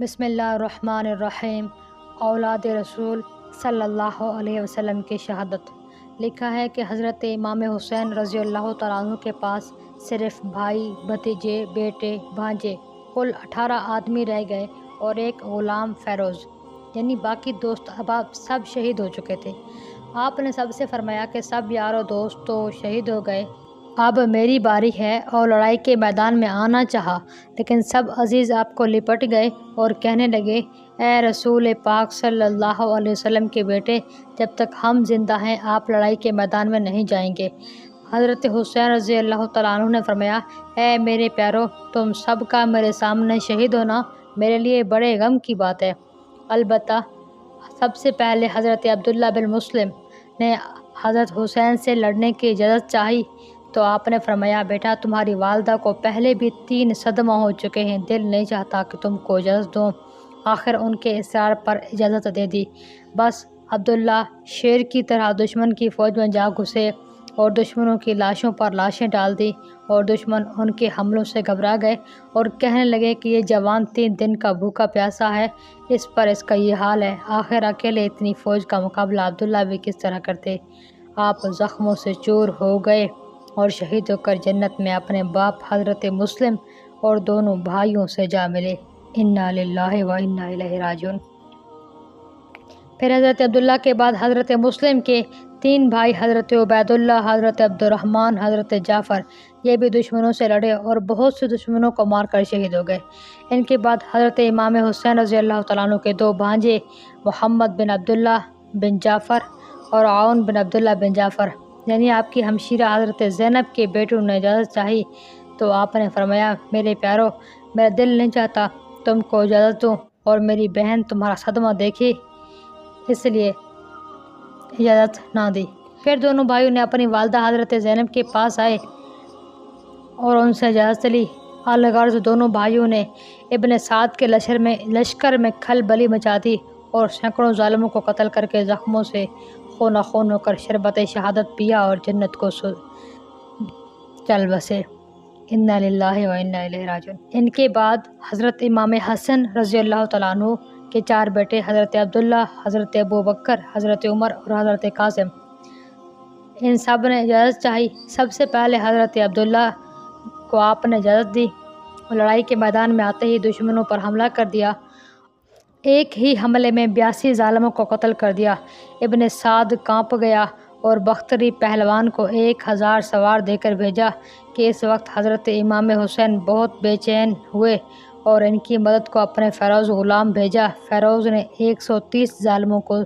بسم اللہ الرحمن الرحیم۔ اولاد رسول صلی اللہ علیہ وسلم کی شہادت۔ لکھا ہے کہ حضرت امام حسین رضی اللہ تعالیٰ عنہ کے پاس صرف بھائی، بھتیجے، بیٹے، بھانجے کل 18 آدمی رہ گئے اور ایک غلام فیروز، یعنی باقی دوست احباب سب شہید ہو چکے تھے۔ آپ نے سب سے فرمایا کہ سب یار و دوست تو شہید ہو گئے، اب میری باری ہے، اور لڑائی کے میدان میں آنا چاہا، لیکن سب عزیز آپ کو لپٹ گئے اور کہنے لگے، اے رسول پاک صلی اللہ علیہ وسلم کے بیٹے، جب تک ہم زندہ ہیں آپ لڑائی کے میدان میں نہیں جائیں گے۔ حضرت حسین رضی اللہ تعالیٰ عنہ نے فرمایا، اے میرے پیارو، تم سب کا میرے سامنے شہید ہونا میرے لیے بڑے غم کی بات ہے۔ البتہ سب سے پہلے حضرت عبداللہ بن مسلم نے حضرت حسین سے لڑنے کی اجازت چاہی تو آپ نے فرمایا، بیٹا تمہاری والدہ کو پہلے بھی 3 صدمہ ہو چکے ہیں، دل نہیں چاہتا کہ تم کو اجازت دوں۔ آخر ان کے اصرار پر اجازت دے دی۔ بس عبداللہ شیر کی طرح دشمن کی فوج میں جا گھسے اور دشمنوں کی لاشوں پر لاشیں ڈال دی، اور دشمن ان کے حملوں سے گھبرا گئے اور کہنے لگے کہ یہ جوان 3 دن کا بھوکا پیاسا ہے، اس پر اس کا یہ حال ہے۔ آخر اکیلے اتنی فوج کا مقابلہ عبداللہ بھی کس طرح کرتے۔ آپ زخموں سے چور ہو گئے اور شہید ہو کر جنت میں اپنے باپ حضرت مسلم اور دونوں بھائیوں سے جا ملے۔ انا للہ و انا الیہ راجعون۔ پھر حضرت عبداللہ کے بعد حضرت مسلم کے 3 بھائی حضرت عبید اللہ، حضرت عبد الرحمن، حضرت جعفر، یہ بھی دشمنوں سے لڑے اور بہت سے دشمنوں کو مار کر شہید ہو گئے۔ ان کے بعد حضرت امام حسین رضی اللہ تعالیٰ عنہ کے 2 بھانجے محمد بن عبداللہ بن جعفر اور عون بن عبداللہ بن جعفر، یعنی آپ کی ہمشیرہ حضرت زینب کے بیٹوں نے اجازت چاہی تو آپ نے فرمایا، میرے پیارو، میرا دل نہیں چاہتا تم کو اجازت دوں، اور میری بہن تمہارا صدمہ دیکھی اس لیے اجازت نہ دی۔ پھر دونوں بھائیوں نے اپنی والدہ حضرت زینب کے پاس آئے اور ان سے اجازت لی۔ الغرض دونوں بھائیوں نے ابن سعد کے لشکر میں کھلبلی مچا دی اور سینکڑوں ظالموں کو قتل کر کے زخموں سے خون خون ہو کر شربت شہادت پیا اور جنت کو چل بسے۔ انا للہ و انا الیہ راجعون۔ ان کے بعد حضرت امام حسن رضی اللہ تعالیٰ عنہ کے 4 بیٹے حضرت عبداللہ، حضرت ابوبکر، حضرت عمر اور حضرت قاسم، ان سب نے اجازت چاہی۔ سب سے پہلے حضرت عبداللہ کو آپ نے اجازت دی اور لڑائی کے میدان میں آتے ہی دشمنوں پر حملہ کر دیا۔ ایک ہی حملے میں 82 ظالموں کو قتل کر دیا۔ ابن سعد کانپ گیا اور بختری پہلوان کو 1000 سوار دے کر بھیجا کہ اس وقت حضرت امام حسین بہت بے چین ہوئے اور ان کی مدد کو اپنے فیروز غلام بھیجا۔ فیروز نے 130 ظالموں کو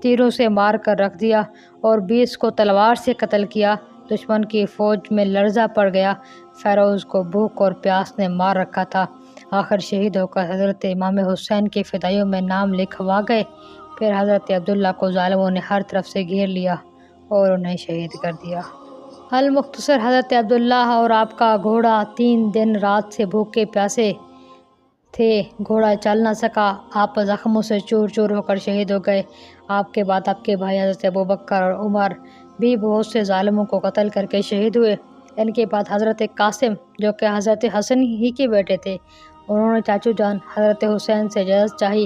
تیروں سے مار کر رکھ دیا اور 20 کو تلوار سے قتل کیا۔ دشمن کی فوج میں لرزہ پڑ گیا، فیروز کو بھوک اور پیاس نے مار رکھا تھا۔ آخر شہید ہو کر حضرت امام حسین کے فدائیوں میں نام لکھوا گئے۔ پھر حضرت عبداللہ کو ظالموں نے ہر طرف سے گھیر لیا اور انہیں شہید کر دیا۔ المختصر حضرت عبداللہ اور آپ کا گھوڑا 3 دن رات سے بھوکے پیاسے تھے، گھوڑا چل نہ سکا، آپ زخموں سے چور چور ہو کر شہید ہو گئے۔ آپ کے بعد آپ کے بھائی حضرت ابوبکر اور عمر بھی بہت سے ظالموں کو قتل کر کے شہید ہوئے۔ ان کے بعد حضرت قاسم، جو کہ حضرت حسن ہی کے بیٹے تھے، انہوں نے چاچو جان حضرت حسین سے اجازت چاہی۔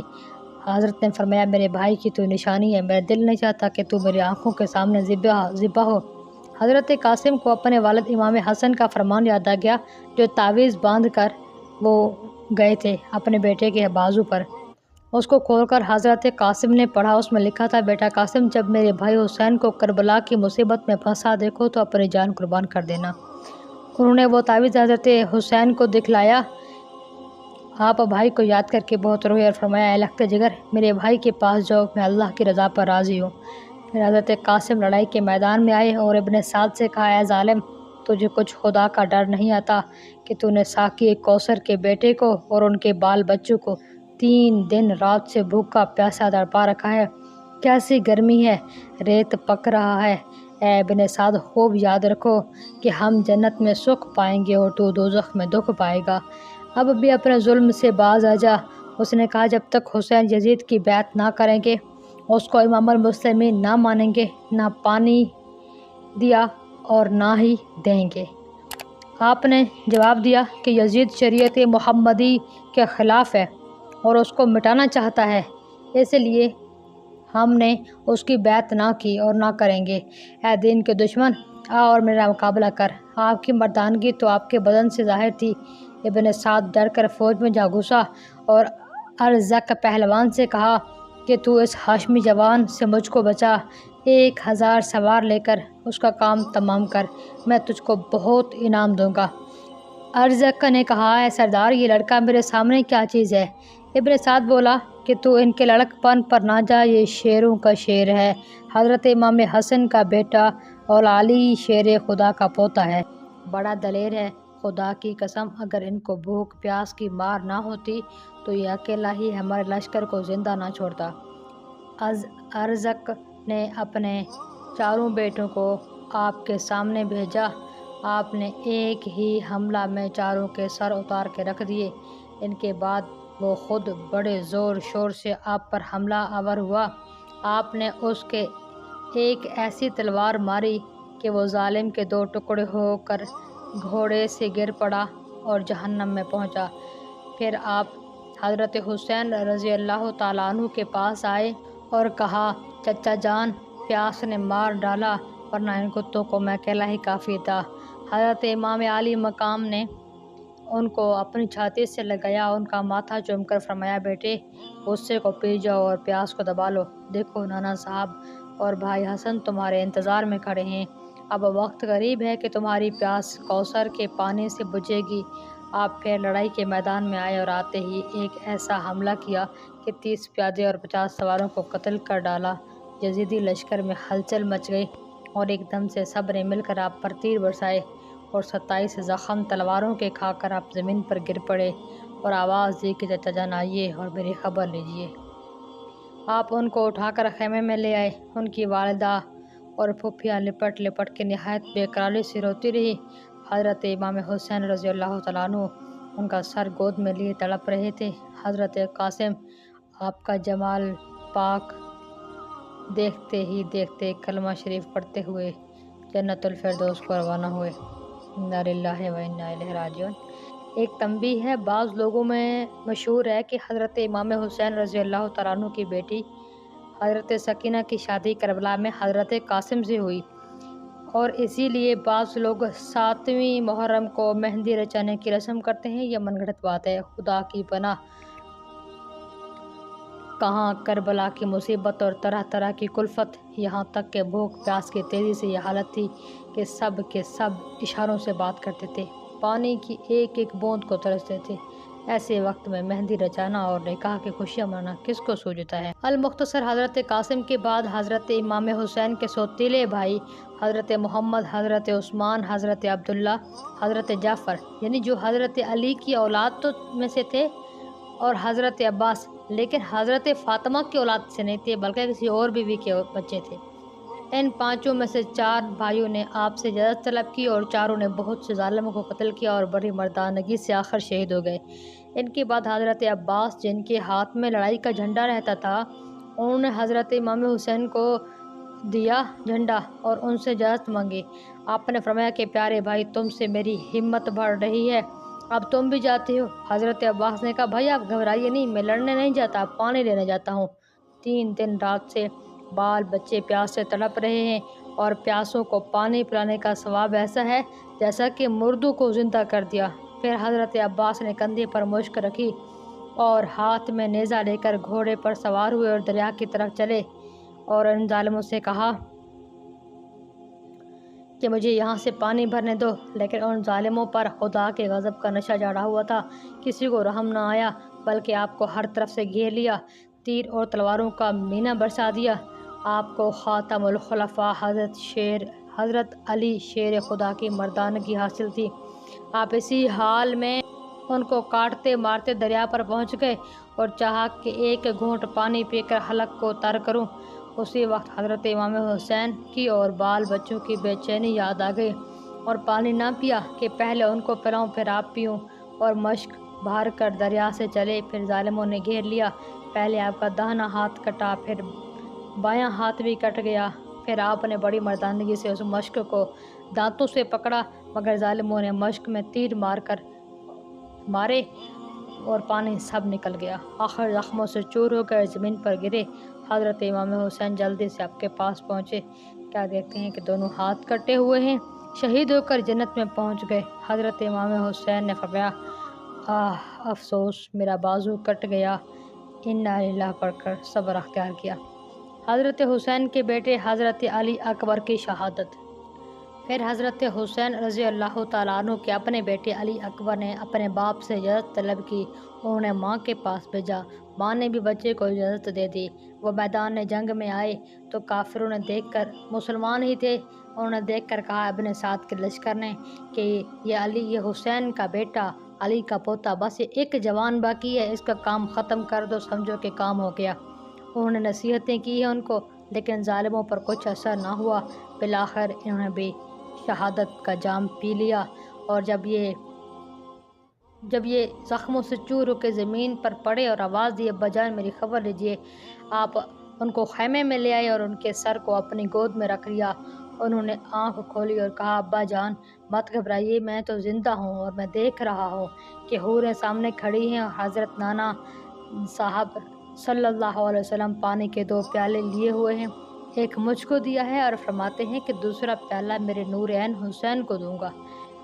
حضرت نے فرمایا، میرے بھائی کی تو نشانی ہے، میرا دل نہیں چاہتا کہ تو میری آنکھوں کے سامنے ذبح ہو۔ حضرت قاسم کو اپنے والد امام حسن کا فرمان یاد آ گیا، جو تعویذ باندھ کر وہ گئے تھے اپنے بیٹے کے بازو پر۔ اس کو کھول کر حضرت قاسم نے پڑھا، اس میں لکھا تھا، بیٹا قاسم، جب میرے بھائی حسین کو کربلا کی مصیبت میں پھنسا دیکھو تو اپنی جان قربان کر دینا۔ انہوں نے وہ تعویذ حضرت حسین کو دکھلایا۔ آپ بھائی کو یاد کر کے بہت روئے اور فرمایا، اے لخت جگر، میرے بھائی کے پاس جاؤ، میں اللہ کی رضا پر راضی ہوں۔ پھر حضرت قاسم لڑائی کے میدان میں آئے اور ابن سعد سے کہا، اے ظالم، تجھے کچھ خدا کا ڈر نہیں آتا کہ تو نے ساقی کوثر کے بیٹے کو اور ان کے بال بچوں کو 3 دن رات سے بھوکا پیاسا تڑپا رکھا ہے؟ کیسی گرمی ہے، ریت پک رہا ہے۔ اے ابن سعد، خوب یاد رکھو کہ ہم جنت میں سکھ پائیں گے اور تو دوزخ میں دکھ پائے گا۔ اب بھی اپنے ظلم سے باز آ جا۔ اس نے کہا، جب تک حسین یزید کی بیعت نہ کریں گے، اس کو امام المسلمین نہ مانیں گے، نہ پانی دیا اور نہ ہی دیں گے۔ آپ نے جواب دیا کہ یزید شریعت محمدی کے خلاف ہے، اور اس کو مٹانا چاہتا ہے، اس لیے ہم نے اس کی بیعت نہ کی اور نہ کریں گے۔ اے دین کے دشمن، آ اور میرا مقابلہ کر۔ آپ کی مردانگی تو آپ کے بدن سے ظاہر تھی۔ ابن سعد ڈر کر فوج میں جا گھسا اور ارزق پہلوان سے کہا کہ تو اس ہاشمی جوان سے مجھ کو بچا، 1000 سوار لے کر اس کا کام تمام کر، میں تجھ کو بہت انعام دوں گا۔ ارزق نے کہا، اے سردار، یہ لڑکا میرے سامنے کیا چیز ہے؟ ابن سعد بولا کہ تو ان کے لڑک پن پر نہ جا، یہ شیروں کا شیر ہے، حضرت امام حسن کا بیٹا اور علی شیر خدا کا پوتا ہے، بڑا دلیر ہے۔ خدا کی قسم، اگر ان کو بھوک پیاس کی مار نہ ہوتی تو یہ اکیلا ہی ہمارے لشکر کو زندہ نہ چھوڑتا۔ ارزق نے اپنے چاروں بیٹوں کو آپ کے سامنے بھیجا۔ آپ نے ایک ہی حملہ میں چاروں کے سر اتار کے رکھ دیے۔ ان کے بعد وہ خود بڑے زور شور سے آپ پر حملہ آور ہوا۔ آپ نے اس کے ایک ایسی تلوار ماری کہ وہ ظالم کے 2 ٹکڑے ہو کر گھوڑے سے گر پڑا اور جہنم میں پہنچا۔ پھر آپ حضرت حسین رضی اللہ تعالیٰ عنہ کے پاس آئے اور کہا، چچا جان، پیاس نے مار ڈالا، ورنہ ان کتوں کو میں اکیلا ہی کافی تھا۔ حضرت امام عالی مقام نے ان کو اپنی چھاتی سے لگایا، ان کا ماتھا چوم کر فرمایا، بیٹے، غصے کو پی جاؤ اور پیاس کو دبا لو۔ دیکھو نانا صاحب اور بھائی حسن تمہارے انتظار میں کھڑے ہیں۔ اب وقت قریب ہے کہ تمہاری پیاس کوثر کے پانی سے بجھے گی۔ آپ پھر لڑائی کے میدان میں آئے اور آتے ہی ایک ایسا حملہ کیا کہ 30 پیادے اور 50 سواروں کو قتل کر ڈالا۔ یزیدی لشکر میں ہلچل مچ گئی اور ایک دم سے سب نے مل کر آپ پر تیر برسائے اور 27 زخم تلواروں کے کھا کر آپ زمین پر گر پڑے اور آواز دی کہ چچا جان آئیے اور میری خبر لیجیے۔ آپ ان کو اٹھا کر خیمے میں لے آئے۔ ان کی والدہ اور پھوپھیاں لپٹ لپٹ کے نہایت بے قراری سے روتی رہی۔ حضرت امام حسین رضی اللہ تعالیٰ عنہ ان کا سر گود میں لیے تڑپ رہے تھے۔ حضرت قاسم آپ کا جمال پاک دیکھتے ہی دیکھتے کلمہ شریف پڑھتے ہوئے جنت الفردوس کو روانہ ہوئے۔ انا للہ و انا الیہ راجعون۔ ایک تنبیہ ہے، بعض لوگوں میں مشہور ہے کہ حضرت امام حسین رضی اللہ تعالیٰ عنہ کی بیٹی حضرت سکینہ کی شادی کربلا میں حضرت قاسم سے ہوئی، اور اسی لیے بعض لوگ 7ویں محرم کو مہندی رچانے کی رسم کرتے ہیں۔ یہ من گھڑت بات ہے، خدا کی پناہ۔ کہاں کربلا کی مصیبت اور طرح طرح کی کلفت، یہاں تک کہ بھوک پیاس کی تیزی سے یہ حالت تھی کہ سب کے سب اشاروں سے بات کرتے تھے، پانی کی ایک ایک بوند کو ترستے تھے۔ ایسے وقت میں مہندی رچانا اور نکاح کی خوشیاں منانا کس کو سوجتا ہے؟ المختصر، حضرت قاسم کے بعد حضرت امام حسین کے سوتیلے بھائی حضرت محمد، حضرت عثمان، حضرت عبداللہ، حضرت جعفر، یعنی جو حضرت علی کی اولاد تو میں سے تھے، اور حضرت عباس، لیکن حضرت فاطمہ کی اولاد سے نہیں تھے بلکہ کسی اور بیوی کے بچے تھے۔ ان 5 میں سے 4 بھائیوں نے آپ سے اجازت طلب کی اور چاروں نے بہت سے ظالموں کو قتل کیا اور بڑی مردانگی سے آخر شہید ہو گئے۔ ان کے بعد حضرت عباس، جن کے ہاتھ میں لڑائی کا جھنڈا رہتا تھا، انہوں نے حضرت امام حسین کو دیا جھنڈا اور ان سے اجازت مانگی۔ آپ نے فرمایا کہ پیارے بھائی، تم سے میری ہمت بڑھ رہی ہے، اب تم بھی جاتے ہو؟ حضرت عباس نے کہا، بھائی آپ گھبرائیے نہیں، میں لڑنے نہیں جاتا، پانی لینے جاتا ہوں۔ 3 دن رات سے بال بچے پیاس سے تڑپ رہے ہیں، اور پیاسوں کو پانی پلانے کا ثواب ایسا ہے جیسا کہ مردوں کو زندہ کر دیا۔ پھر حضرت عباس نے کندھے پر مشک رکھی اور ہاتھ میں نیزہ لے کر گھوڑے پر سوار ہوئے اور دریا کی طرف چلے اور ان ظالموں سے کہا کہ مجھے یہاں سے پانی بھرنے دو، لیکن ان ظالموں پر خدا کے غضب کا نشہ چڑھا ہوا تھا، کسی کو رحم نہ آیا، بلکہ آپ کو ہر طرف سے گھیر لیا، تیر اور تلواروں کا مینہ برسا دیا۔ آپ کو خاتم الخلفاء حضرت علی شیر خدا کی مردانگی حاصل تھی۔ آپ اسی حال میں ان کو کاٹتے مارتے دریا پر پہنچ گئے اور چاہا کہ ایک گھونٹ پانی پی کر حلق کو تر کروں۔ اسی وقت حضرت امام حسین کی اور بال بچوں کی بے چینی یاد آ گئی اور پانی نہ پیا کہ پہلے ان کو پلاؤں پھر آپ پیوں، اور مشک بھار کر دریا سے چلے۔ پھر ظالموں نے گھیر لیا، پہلے آپ کا داہنا ہاتھ کٹا، پھر بایاں ہاتھ بھی کٹ گیا۔ پھر آپ نے بڑی مردانگی سے اس مشک کو دانتوں سے پکڑا، مگر ظالموں نے مشک میں تیر مارے اور پانی سب نکل گیا، آخر زخموں سے چور ہو کر زمین پر گرے۔ حضرت امام حسین جلدی سے آپ کے پاس پہنچے، کیا دیکھتے ہیں کہ دونوں ہاتھ کٹے ہوئے ہیں، شہید ہو کر جنت میں پہنچ گئے۔ حضرت امام حسین نے فرمایا، افسوس میرا بازو کٹ گیا، انا للہ پڑھ کر صبر اختیار کیا۔ حضرت حسین کے بیٹے حضرت علی اکبر کی شہادت۔ پھر حضرت حسین رضی اللہ تعالیٰ عنہ کے اپنے بیٹے علی اکبر نے اپنے باپ سے اجازت طلب کی، انہوں نے ماں کے پاس بھیجا، ماں نے بھی بچے کو اجازت دے دی۔ وہ میدان جنگ میں آئے تو کافروں نے دیکھ کر، مسلمان ہی تھے، انہوں نے دیکھ کر کہا ابن سعد کے لشکر نے کہ یہ حسین کا بیٹا، علی کا پوتا، بس یہ ایک جوان باقی ہے، اس کا کام ختم کر دو، سمجھو کہ کام ہو گیا۔ انہوں نے نصیحتیں کی ہیں ان کو، لیکن ظالموں پر کچھ اثر نہ ہوا، بالآخر انہوں نے بھی شہادت کا جام پی لیا۔ اور جب یہ زخموں سے چور ہو کے زمین پر پڑے اور آواز دی، ابا جان میری خبر لیجئے، آپ ان کو خیمے میں لے آئے اور ان کے سر کو اپنی گود میں رکھ لیا۔ انہوں نے آنکھ کھولی اور کہا، ابا جان مت گھبرائیے، میں تو زندہ ہوں اور میں دیکھ رہا ہوں کہ حوریں سامنے کھڑی ہیں اور حضرت نانا صاحب صلی اللہ علیہ وسلم پانی کے 2 پیالے لیے ہوئے ہیں، ایک مجھ کو دیا ہے اور فرماتے ہیں کہ دوسرا پیالہ میرے نور عین حسین کو دوں گا،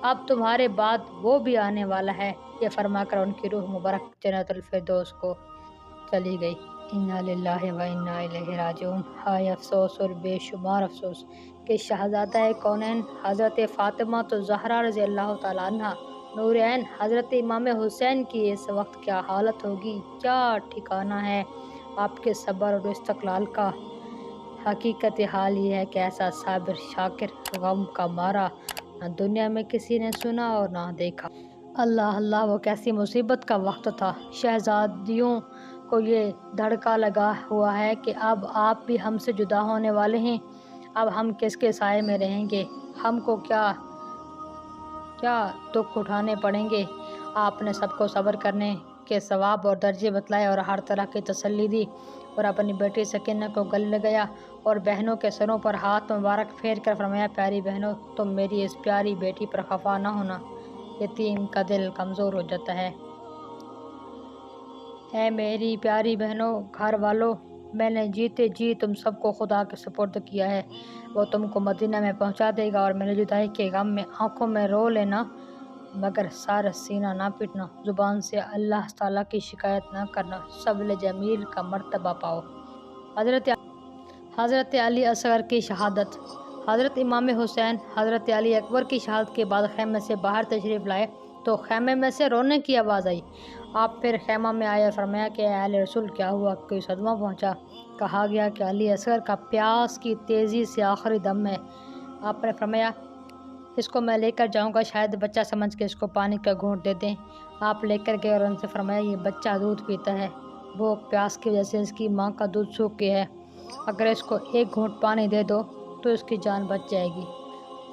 اب تمہارے بعد وہ بھی آنے والا ہے۔ یہ فرما کر ان کی روح مبارک جنت الفردوس کو چلی گئی۔ انا للہ و انا الیہ راجعون۔ ہائے افسوس اور بے شمار افسوس کہ شہزادہ کونین حضرت فاطمہ الزہرا رضی اللہ تعالیٰ عنہ نور عین حضرت امام حسین کی اس وقت کیا حالت ہوگی، کیا ٹھکانہ ہے آپ کے صبر اور استقلال کا۔ حقیقت حال یہ ہے کہ ایسا صابر شاکر غم کا مارا نہ دنیا میں کسی نے سنا اور نہ دیکھا۔ اللہ اللہ، وہ کیسی مصیبت کا وقت تھا۔ شہزادیوں کو یہ دھڑکا لگا ہوا ہے کہ اب آپ بھی ہم سے جدا ہونے والے ہیں، اب ہم کس کے سائے میں رہیں گے، ہم کو کیا دکھ اٹھانے پڑیں گے۔ آپ نے سب کو صبر کرنے کے ثواب اور درجے بتلائے اور ہر طرح کی تسلی دی، اور اپنی بیٹی سکینہ کو گلے لگایا اور بہنوں کے سروں پر ہاتھ مبارک پھیر کر فرمایا، پیاری بہنوں تم میری اس پیاری بیٹی پر خفا نہ ہونا، یتیم کا دل کمزور ہو جاتا ہے۔ اے میری پیاری بہنوں، گھر والوں، میں نے جیتے جی تم سب کو خدا کے سپرد کیا ہے، وہ تم کو مدینہ میں پہنچا دے گا، اور میری جدائی کے غم میں آنکھوں میں رو لینا مگر سارا سینہ نہ پیٹنا، زبان سے اللہ تعالیٰ کی شکایت نہ کرنا، سبل جمیل کا مرتبہ پاؤ۔ حضرت علی اصغر کی شہادت۔ حضرت امام حسین حضرت علی اکبر کی شہادت کے بعد خیمے سے باہر تشریف لائے تو خیمے میں سے رونے کی آواز آئی۔ آپ پھر خیمہ میں آئے اور فرمایا کہ اے اہل رسول کیا ہوا، کوئی صدمہ پہنچا؟ کہا گیا کہ علی اصغر کا پیاس کی تیزی سے آخری دم ہے۔ آپ نے فرمایا اس کو میں لے کر جاؤں گا، شاید بچہ سمجھ کے اس کو پانی کا گھونٹ دے دیں۔ آپ لے کر گئے اور ان سے فرمایا یہ بچہ دودھ پیتا ہے، بھوک پیاس کی وجہ سے اس کی ماں کا دودھ سوکھ گیا ہے، اگر اس کو ایک گھونٹ پانی دے دو تو اس کی جان بچ جائے گی۔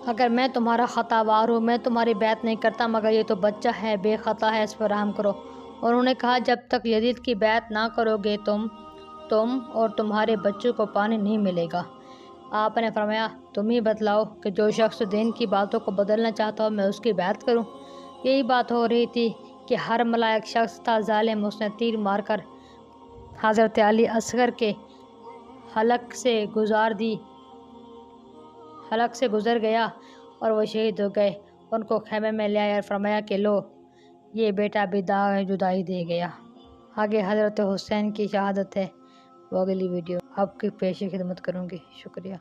اگر میں تمہارا خطا وار ہوں، میں تمہاری بیعت نہیں کرتا، مگر یہ تو بچہ ہے، بے خطا ہے، اس پر رحم کرو۔ انہوں نے کہا جب تک یزید کی بیعت نہ کرو گے تم اور تمہارے بچوں کو پانی نہیں ملے گا۔ آپ نے فرمایا تم ہی بتلاؤ کہ جو شخص دین کی باتوں کو بدلنا چاہتا ہو میں اس کی بیعت کروں۔ یہی بات ہو رہی تھی کہ ہر ملائک شخص تھا ظالم، اس نے تیر مار کر حضرت علی اصغر کے حلق سے گزر گیا اور وہ شہید ہو گئے۔ ان کو خیمے میں لے آیا اور فرمایا کہ لو یہ بیٹا بھی داغ جدائی دے گیا۔ آگے حضرت حسین کی شہادت ہے، وہ اگلی ویڈیو آپ کی پیش خدمت کروں گی۔ شکریہ۔